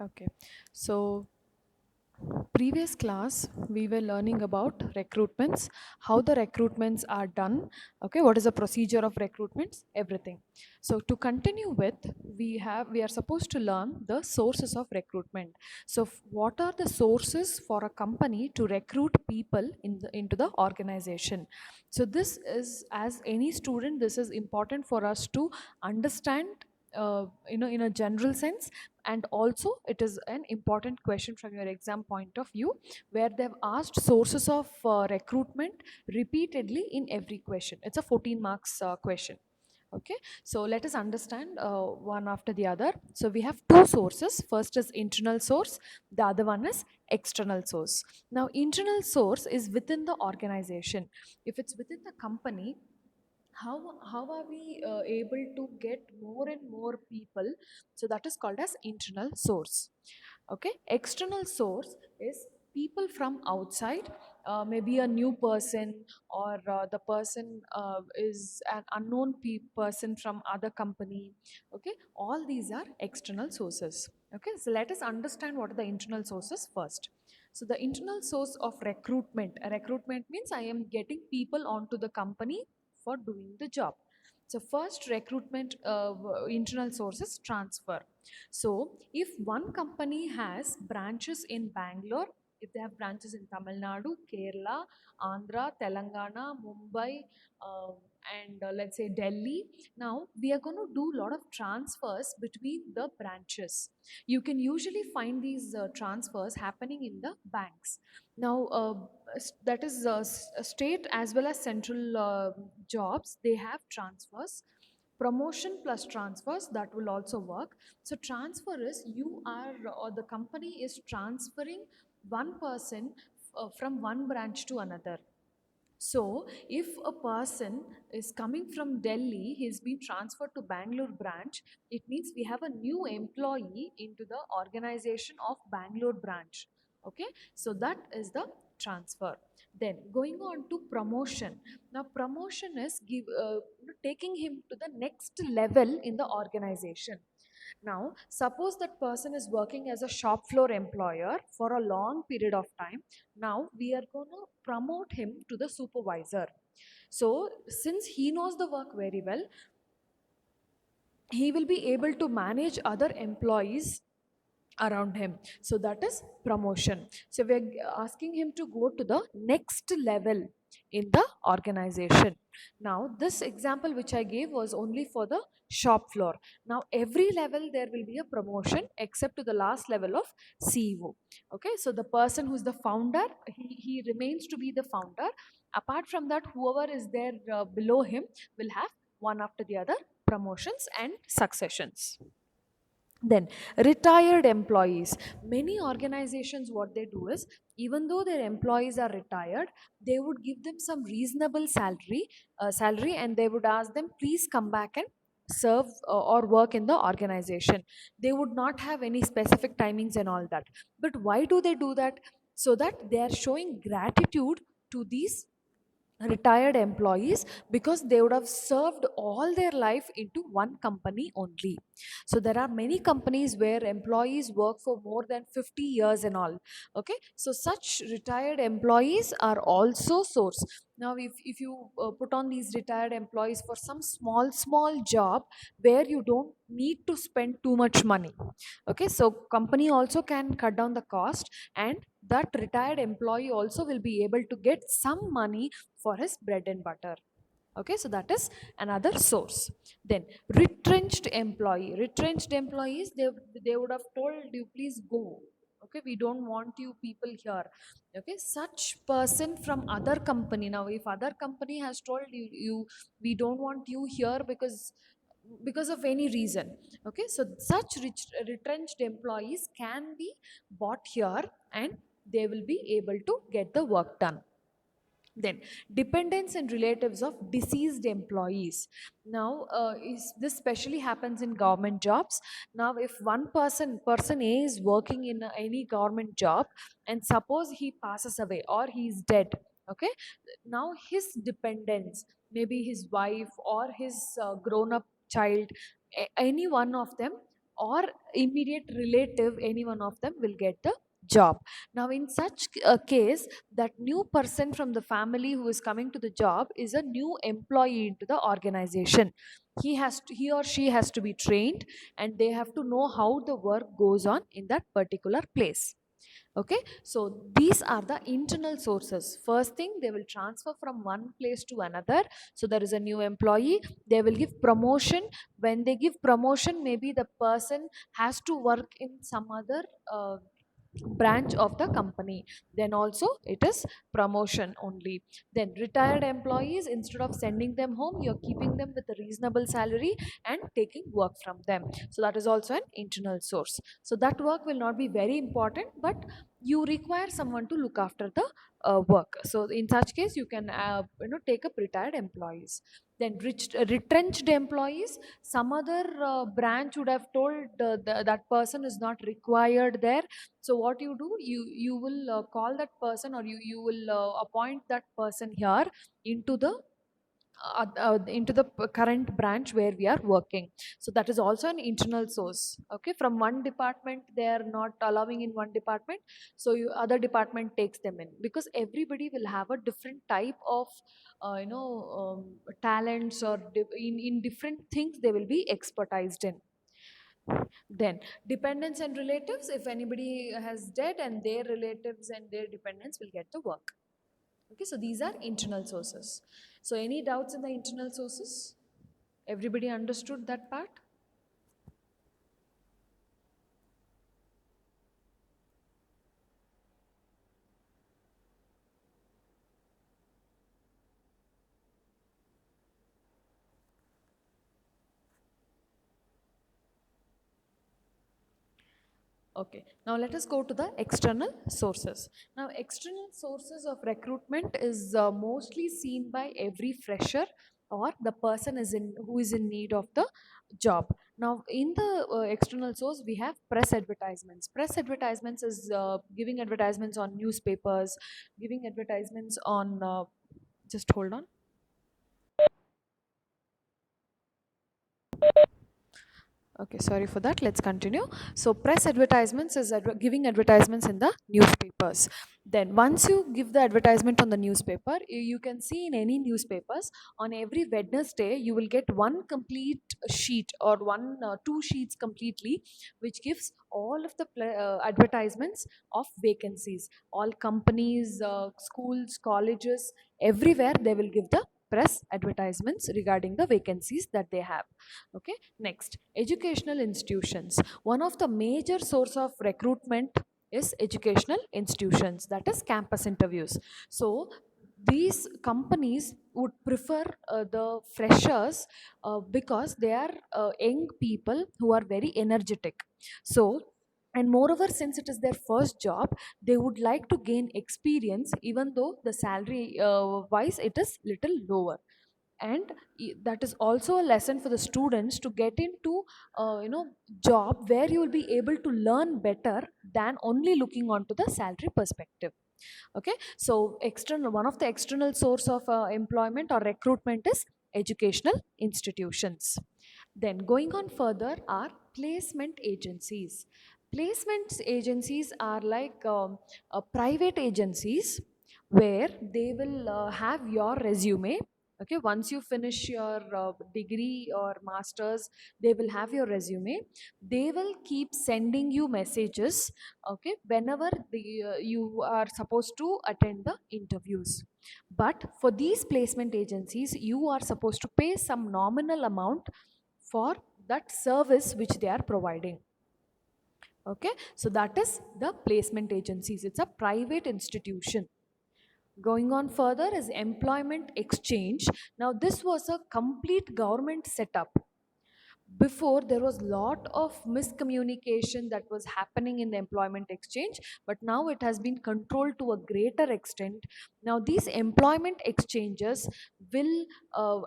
Okay. So previous class we were learning about recruitments, how the recruitments are done. Okay, what is the procedure of recruitments, everything. So to continue with, we are supposed to learn the sources of recruitment. So what are the sources for a company to recruit people into the organization? So this is, as any student, this is important for us to understand, in a general sense, and also it is an important question from your exam point of view, where they've asked sources of recruitment repeatedly in every question. It's a 14 marks question. Okay, so let us understand one after the other. So we have two sources. First is internal source, the other one is external source. Now internal source is within the organization. If it's within the company, how are we able to get more and more people? So that is called as internal source. Okay, external source is people from outside, maybe a new person, or the person is an unknown person from other company. Okay, all these are external sources. Okay, so let us understand what are the internal sources first. So the internal source of recruitment, a recruitment means I am getting people onto the company for doing the job. So first recruitment, internal sources transfer. So if one company has branches in Bangalore, if they have branches in Tamil Nadu, Kerala, Andhra, Telangana, Mumbai, uh, and let's say Delhi, now we are going to do a lot of transfers between the branches. You can usually find these transfers happening in the banks. Now that is state as well as central jobs, they have transfers. Promotion plus transfers, that will also work. So transfer is, you are, or the company is transferring one person from one branch to another. So, if a person is coming from Delhi, he's been transferred to Bangalore branch, it means we have a new employee into the organization of Bangalore branch. Okay, so that is the transfer. Then going on to promotion. Now, promotion is taking him to the next level in the organization. Now, suppose that person is working as a shop floor employer for a long period of time. Now, we are going to promote him to the supervisor. So, since he knows the work very well, he will be able to manage other employees around him. So that is promotion. So we're asking him to go to the next level in the organization. Now this example which I gave was only for the shop floor. Now every level there will be a promotion except to the last level of CEO. Okay, so the person who's the founder, he remains to be the founder. Apart from that, whoever is there below him will have one after the other promotions and successions. Then retired employees. Many organizations, what they do is, even though their employees are retired, they would give them some reasonable salary, and they would ask them, please come back and serve or work in the organization. They would not have any specific timings and all that. But why do they do that? So that they are showing gratitude to these retired employees, because they would have served all their life into one company only. So there are many companies where employees work for more than 50 years and all. Okay, so such retired employees are also source. Now if you put on these retired employees for some small job where you don't need to spend too much money. Okay, so company also can cut down the cost, and that retired employee also will be able to get some money for his bread and butter. Okay, so that is another source. Then retrenched employees, they would have told you, please go. Okay, we don't want you people here. Okay, such person from other company. Now if other company has told you, we don't want you here because of any reason. Okay, so such retrenched employees can be bought here, and they will be able to get the work done. Then dependents and relatives of deceased employees. Now this specially happens in government jobs. Now if one person A is working in any government job, and suppose he passes away or he is dead. Okay, now his dependents, maybe his wife or his grown up child, any one of them, or immediate relative, any one of them will get the job. Now in such a case, that new person from the family who is coming to the job is a new employee into the organization. He or she has to be trained, and they have to know how the work goes on in that particular place. Okay, so these are the internal sources. First thing, they will transfer from one place to another. So there is a new employee, they will give promotion. When they give promotion, maybe the person has to work in some other branch of the company, then also it is promotion only. Then retired employees, instead of sending them home, you're keeping them with a reasonable salary and taking work from them. So that is also an internal source. So that work will not be very important, but you require someone to look after the work. So in such case, you can take up retired employees. Then retrenched employees, some other branch would have told that person is not required there. So what you do, you will call that person, or you will appoint that person here into the current branch where we are working. So that is also an internal source. Okay, from one department they are not allowing in one department, so other department takes them in, because everybody will have a different type of talents, or in different things they will be expertised in. Then dependents and relatives, if anybody has dead, and their relatives and their dependents will get the work. Okay, so these are internal sources. So any doubts in the internal sources? Everybody understood that part? Okay, now let us go to the external sources. Now, external sources of recruitment is mostly seen by every fresher, or the person who is in need of the job. Now, in the external source, we have press advertisements. Press advertisements is giving advertisements on newspapers, giving advertisements on. Just hold on. Okay, sorry for that. Let's continue. So, press advertisements is giving advertisements in the newspapers. Then, once you give the advertisement on the newspaper, you can see in any newspapers, on every Wednesday you will get one complete sheet, or two sheets completely, which gives all of the advertisements of vacancies. All companies, schools, colleges, everywhere they will give the press advertisements regarding the vacancies that they have. Okay, next, educational institutions. One of the major source of recruitment is educational institutions, that is campus interviews. So these companies would prefer the freshers because they are young people who are very energetic. So, and moreover, since it is their first job, they would like to gain experience, even though the salary wise it is little lower. And that is also a lesson for the students to get into job where you will be able to learn better than only looking onto the salary perspective. Okay, so external, one of the external source of employment or recruitment is educational institutions. Then going on further are placement agencies. Placement agencies are like private agencies where they will have your resume. Okay, once you finish your degree or masters, they will have your resume. They will keep sending you messages, okay, whenever you are supposed to attend the interviews. But for these placement agencies, you are supposed to pay some nominal amount for that service which they are providing. Okay, so that is the placement agencies. It's a private institution. Going on further is employment exchange. Now this was a complete government setup. Before, there was lot of miscommunication that was happening in the employment exchange, but now it has been controlled to a greater extent. Now these employment exchanges will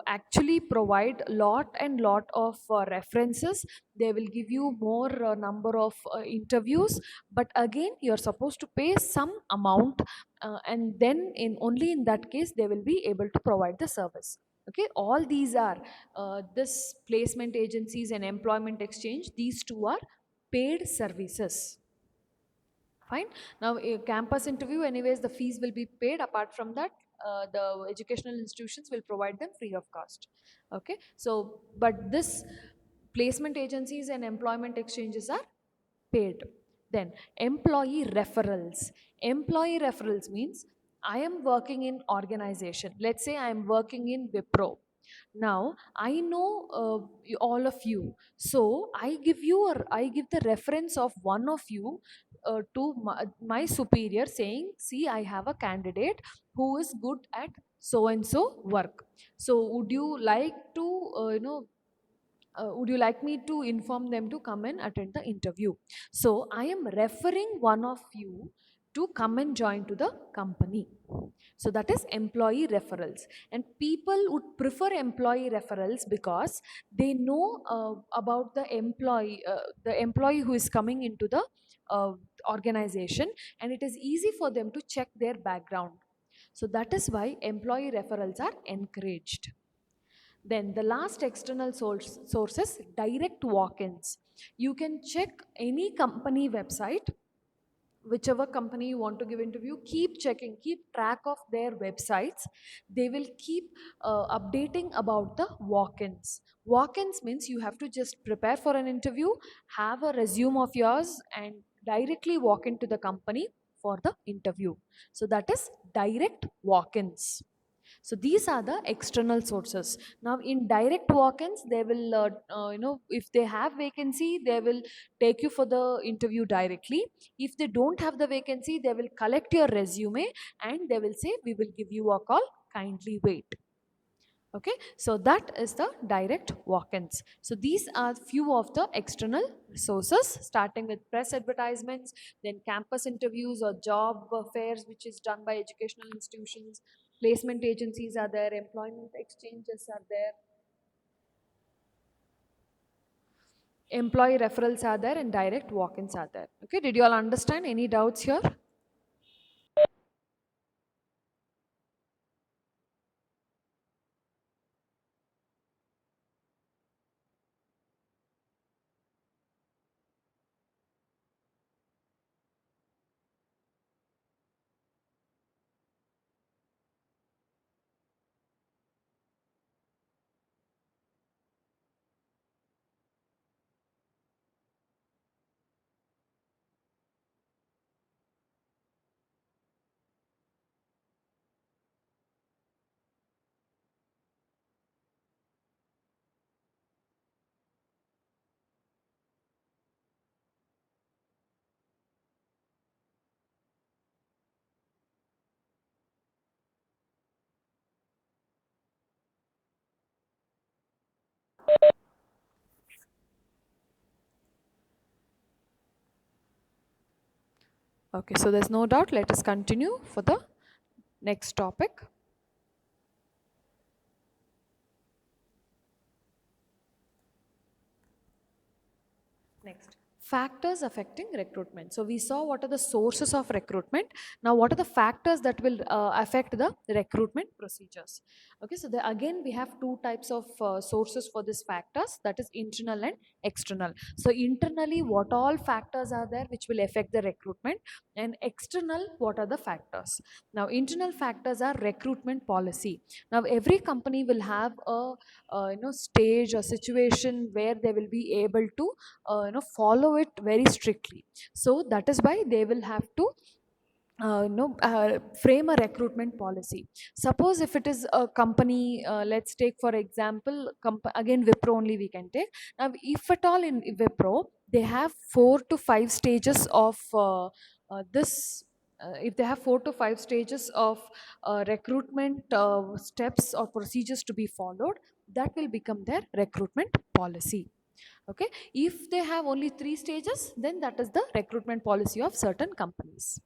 actually provide lot and lot of references. They will give you more number of interviews, but again you're supposed to pay some amount, and then in only in that case they will be able to provide the service. Okay, all these are this placement agencies and employment exchange, these two are paid services. Fine. Now, a campus interview, anyways, the fees will be paid. Apart from that, the educational institutions will provide them free of cost. Okay. So, but this placement agencies and employment exchanges are paid. Then, employee referrals. Employee referrals means I am working in organization. Let's say I am working in Wipro. Now I know all of you, so I give the reference of one of you to my superior, saying, see, I have a candidate who is good at so and so work. So would you like to would you like me to inform them to come and attend the interview? So I am referring one of you to come and join to the company. So that is employee referrals. And people would prefer employee referrals because they know about the employee who is coming into the uh, organization, and it is easy for them to check their background. So that is why employee referrals are encouraged. Then the last external sources, direct walk-ins. You can check any company website, whichever company you want to give interview, keep checking, keep track of their websites. They will keep updating about the walk-ins. Walk-ins means you have to just prepare for an interview, have a resume of yours, and directly walk into the company for the interview. So that is direct walk-ins. So these are the external sources. Now in direct walk-ins, they will if they have vacancy, they will take you for the interview directly. If they don't have the vacancy, they will collect your resume and they will say, we will give you a call, kindly wait. Okay, so that is the direct walk-ins. So these are few of the external sources, starting with press advertisements, then campus interviews or job fairs which is done by educational institutions, placement agencies are there, employment exchanges are there, employee referrals are there, and direct walk-ins are there. Okay, did you all understand? Any doubts here? Okay, so there's no doubt. Let us continue for the next topic. Next, factors affecting recruitment. So we saw what are the sources of recruitment. Now, what are the factors that will affect the recruitment procedures? Okay, so again we have two types of sources for these factors, that is internal and external. So internally, what all factors are there which will affect the recruitment, and external, what are the factors? Now, internal factors are recruitment policy. Now, every company will have a stage or situation where they will be able to follow it very strictly. So that is why they will have to frame a recruitment policy. Suppose if it is a company, let's take for example, again Wipro only we can take. Now if at all in Wipro they have 4 to 5 stages of this if they have 4 to 5 stages of recruitment steps or procedures to be followed, that will become their recruitment policy. Okay, if they have only 3 stages, then that is the recruitment policy of certain companies.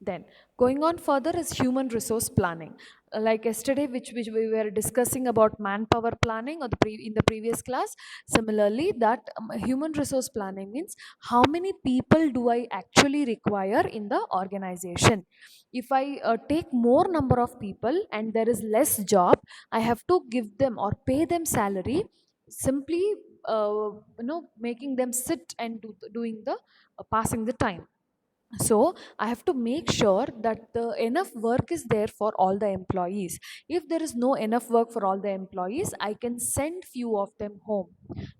Then, going on further is human resource planning. Like yesterday, which we were discussing about manpower planning or in the previous class. Similarly, that human resource planning means how many people do I actually require in the organization. If I take more number of people and there is less job, I have to give them or pay them salary, simply making them sit and doing the passing the time. So I have to make sure that the enough work is there for all the employees. If there is no enough work for all the employees, I can send few of them home.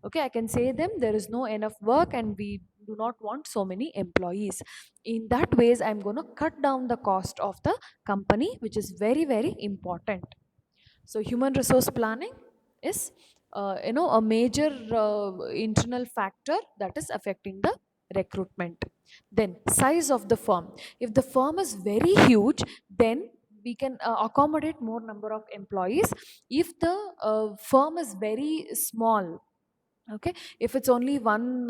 Okay, I can say them there is no enough work and we do not want so many employees. In that ways, I'm going to cut down the cost of the company, which is very very important. So human resource planning is a major internal factor that is affecting the recruitment. Then size of the firm. If the firm is very huge, then we can accommodate more number of employees. If the firm is very small, okay, if it's only one,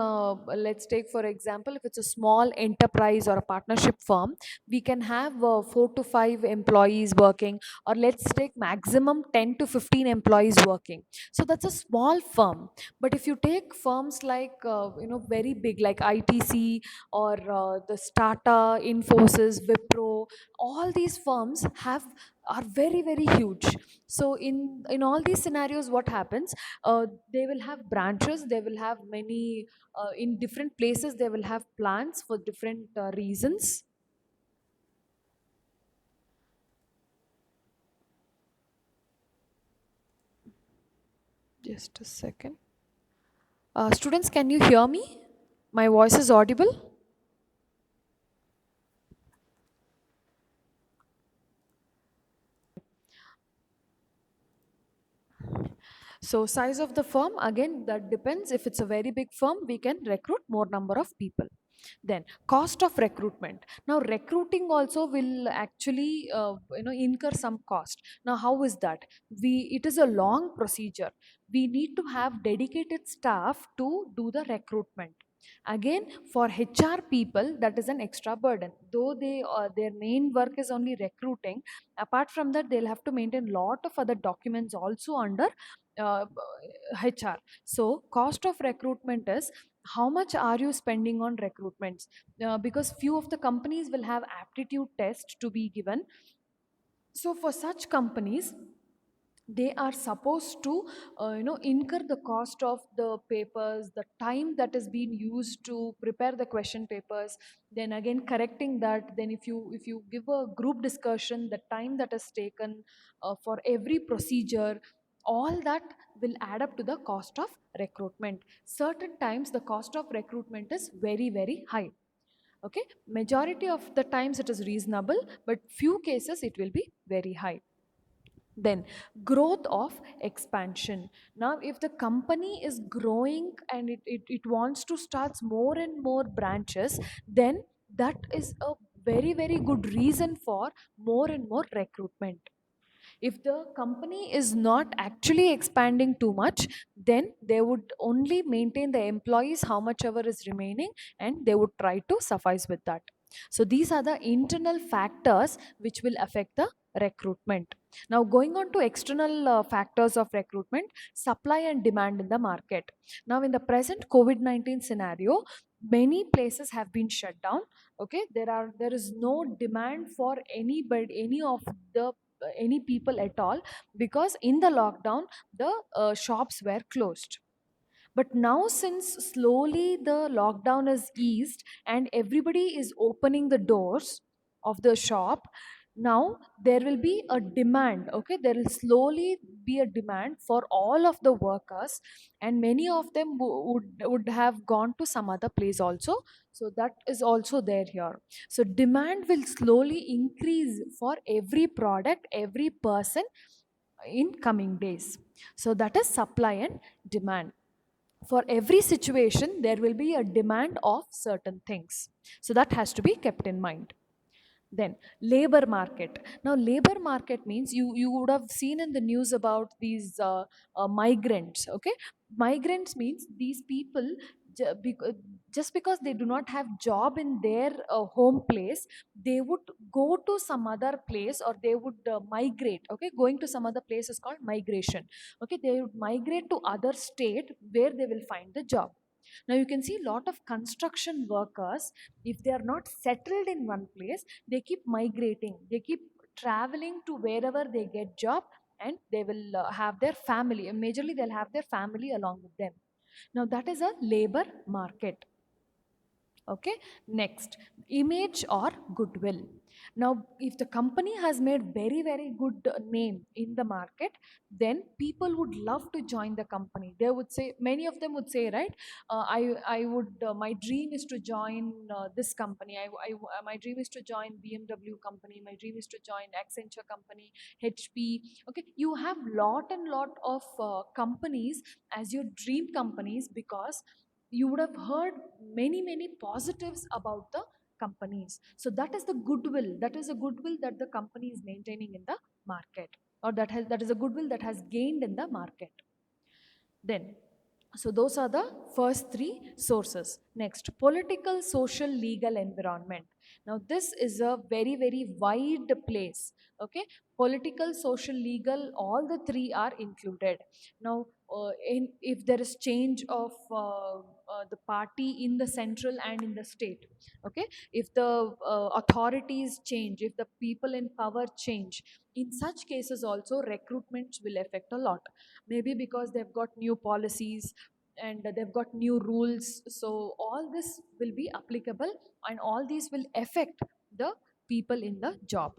let's take for example, if it's a small enterprise or a partnership firm, we can have 4 to 5 employees working, or let's take maximum 10 to 15 employees working. So that's a small firm. But if you take firms like very big like ITC or the Stata, Infosys, Wipro, all these firms have are very very huge. So in all these scenarios, what happens, they will have branches, they will have many in different places, they will have plans for different reasons. Just a second. Students, can you hear me? My voice is audible? So size of the firm, again, that depends. If it's a very big firm, we can recruit more number of people. Then cost of recruitment. Now recruiting also will actually incur some cost. Now how is that? It is a long procedure. We need to have dedicated staff to do the recruitment. Again, for HR people, that is an extra burden. Though their main work is only recruiting, apart from that, they'll have to maintain lot of other documents also under uh, HR. So cost of recruitment is how much are you spending on recruitments. Because few of the companies will have aptitude test to be given. So for such companies, they are supposed to incur the cost of the papers, the time that is being used to prepare the question papers, then again correcting that. Then if you give a group discussion, the time that is taken for every procedure, all that will add up to the cost of recruitment. Certain times the cost of recruitment is very very high. Okay, majority of the times it is reasonable, but few cases it will be very high. Then growth of expansion. Now if the company is growing and it wants to start more and more branches, then that is a very very good reason for more and more recruitment. If the company is not actually expanding too much, then they would only maintain the employees how much ever is remaining, and they would try to suffice with that. So these are the internal factors which will affect the recruitment. Now going on to external factors of recruitment, supply and demand in the market. Now in the present COVID-19 scenario, many places have been shut down. Okay, there is no demand for any of the any people at all, because in the lockdown the shops were closed. But now since slowly the lockdown is eased and everybody is opening the doors of the shop, now there will be a demand. Okay, there will slowly be a demand for all of the workers, and many of them would have gone to some other place also. So that is also there here. So demand will slowly increase for every product, every person in coming days. So that is supply and demand. For every situation there will be a demand of certain things, so that has to be kept in mind. Then labor market. Now labor market means you would have seen in the news about these migrants. Okay, migrants means these people, ju- bec- just because they do not have job in their home place, they would go to some other place, or they would migrate. Okay, going to some other place is called migration. Okay, they would migrate to other state where they will find the job. Now you can see a lot of construction workers, if they are not settled in one place, they keep migrating, they keep traveling to wherever they get job, and they will have their family, and majorly they'll have their family along with them. Now that is a labor market. Okay, next, image or goodwill. Now if the company has made very very good name in the market, then people would love to join the company. They would say, many of them would say, right, I would my dream is to join this company. My dream is to join BMW company, my dream is to join Accenture company, HP. Okay, you have lot and lot of companies as your dream companies, because you would have heard many positives about the companies. So that is the goodwill, that is a goodwill that the company is maintaining in the market, or that is a goodwill that has gained in the market. Then, so those are the first three sources. Next, political, social, legal environment. Now this is a very very wide place. Okay, political, social, legal, all the three are included. Now if there is change of the party in the central and in the state, okay, if the authorities change, if the people in power change, in such cases also recruitment will affect a lot. Maybe because they've got new policies and they've got new rules, so all this will be applicable, and all these will affect the people in the job.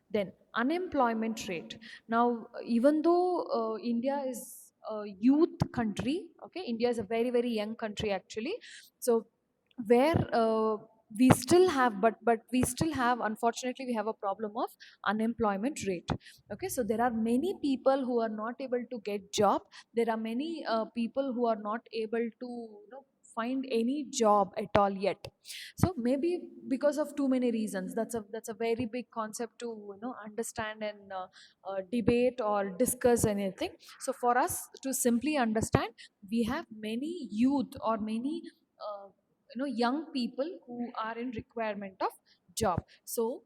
Then unemployment rate. Now even though India is a youth country, okay, India is a very very young country actually. So where we still have, but we still have, unfortunately we have a problem of unemployment rate. Okay, so there are many people who are not able to get job. There are many people who are not able to, find any job at all yet. So maybe because of too many reasons. That's a very big concept to understand and debate or discuss anything. So for us to simply understand, we have many youth or many young people who are in requirement of job. So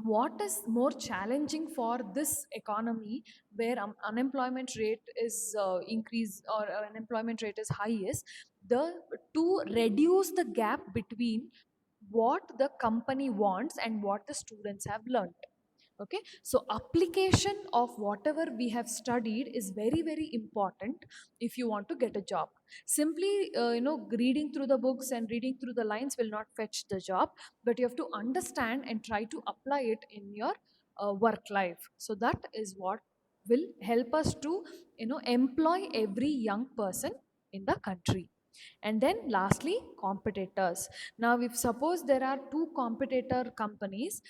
what is more challenging for this economy, where unemployment rate is increase, or unemployment rate is high, is the to reduce the gap between what the company wants and what the students have learned. Okay, so application of whatever we have studied is very very important if you want to get a job. Simply reading through the books and reading through the lines will not fetch the job, but you have to understand and try to apply it in your work life. So that is what will help us to employ every young person in the country. And then lastly, competitors. Now if suppose there are two competitor companies,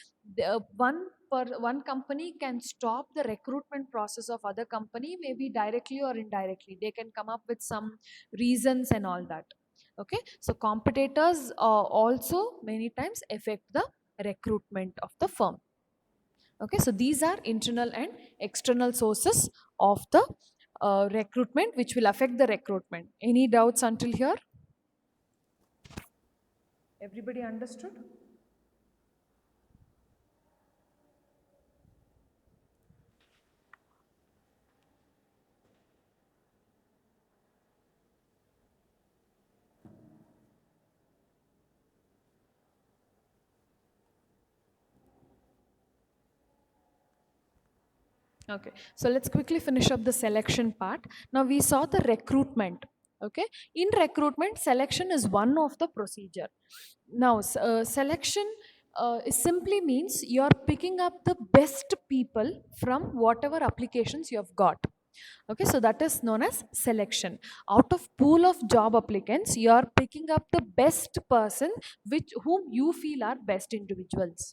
one company can stop the recruitment process of other company, maybe directly or indirectly. They can come up with some reasons and all that. Okay, so competitors also many times affect the recruitment of the firm. Okay, so these are internal and external sources of the recruitment, which will affect the recruitment. Any doubts until here? Everybody understood? Okay, so let's quickly finish up the selection part. Now we saw the recruitment. Okay, in recruitment, selection is one of the procedure. Now selection simply means you're picking up the best people from whatever applications you have got. Okay, so that is known as selection. Out of pool of job applicants, you are picking up the best person which whom you feel are best individuals.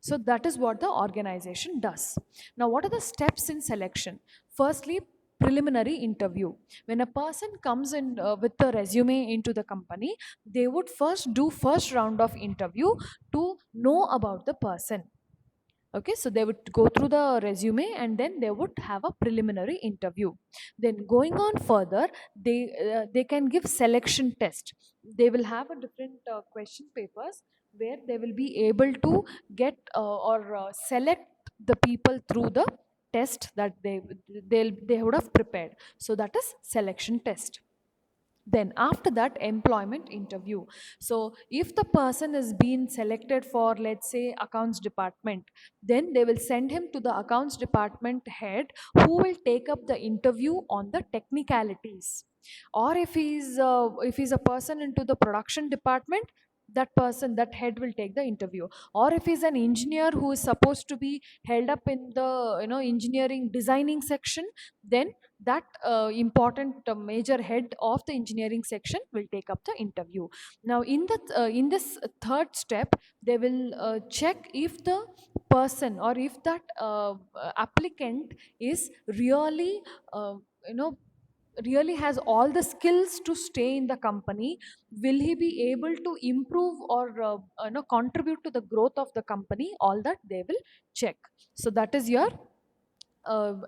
So that is what the organization does. Now, what are the steps in selection? Firstly, preliminary interview. When a person comes in with a resume into the company, they would first do first round of interview to know about the person. Okay, so they would go through the resume and then they would have a preliminary interview. Then going on further, they can give selection test. They will have a different question papers where they will be able to get or select the people through the test that they would have prepared. So that is selection test. Then after that, employment interview. So if the person is being selected for, let's say, accounts department, then they will send him to the accounts department head, who will take up the interview on the technicalities. Or if he's a person into the production department, that person, that head, will take the interview. Or if he's an engineer who is supposed to be held up in the engineering designing section, then that important major head of the engineering section will take up the interview. Now in this third step, they will check if the person, or if that applicant is really uh, you know really has all the skills to stay in the company. Will he be able to improve or contribute to the growth of the company? All that they will check. So that is your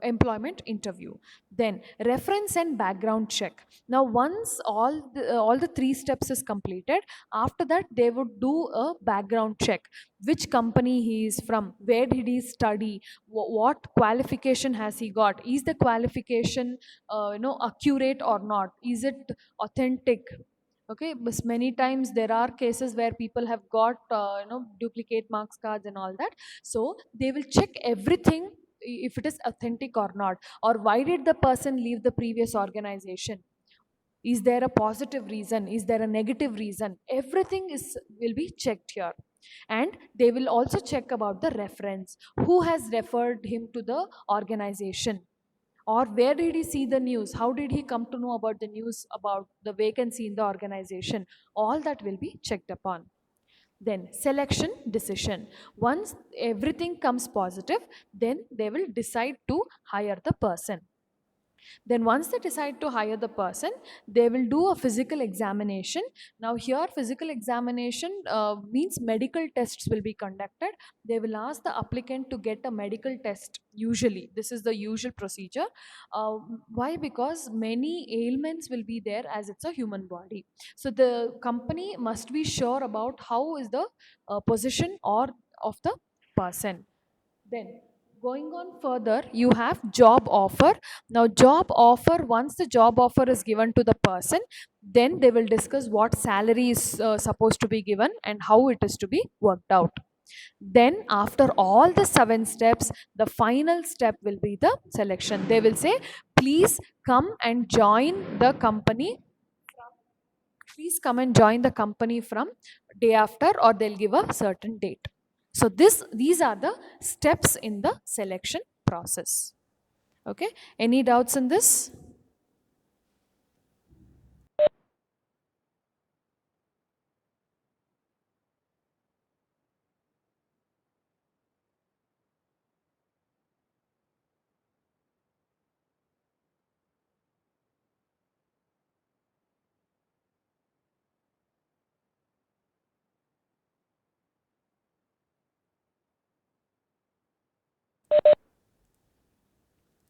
employment interview. Then reference and background check. Now once all the three steps is completed, after that they would do a background check. Which company he is from, where did he study, what qualification has he got, is the qualification accurate or not, is it authentic. Okay, but many times there are cases where people have got duplicate marks cards and all that. So they will check everything, if it is authentic or not. Or why did the person leave the previous organization? Is there a positive reason, is there a negative reason? Everything is will be checked here. And they will also check about the reference, who has referred him to the organization, or where did he see the news, how did he come to know about the news about the vacancy in the organization. All that will be checked upon. Then selection decision. Once everything comes positive, then they will decide to hire the person. Then once they decide to hire the person, they will do a physical examination. Now here physical examination means medical tests will be conducted. They will ask the applicant to get a medical test. Usually this is the usual procedure. uh, why? Because many ailments will be there, as it's a human body. So the company must be sure about how is the position or of the person. Then going on further, you have job offer. Now job offer, once the job offer is given to the person, then they will discuss what salary is supposed to be given and how it is to be worked out. Then after all the 7 steps, the final step will be the selection. They will say, please come and join the company. Please come and join the company from day after, or they'll give a certain date. So these are the steps in the selection process. Okay, any doubts in this?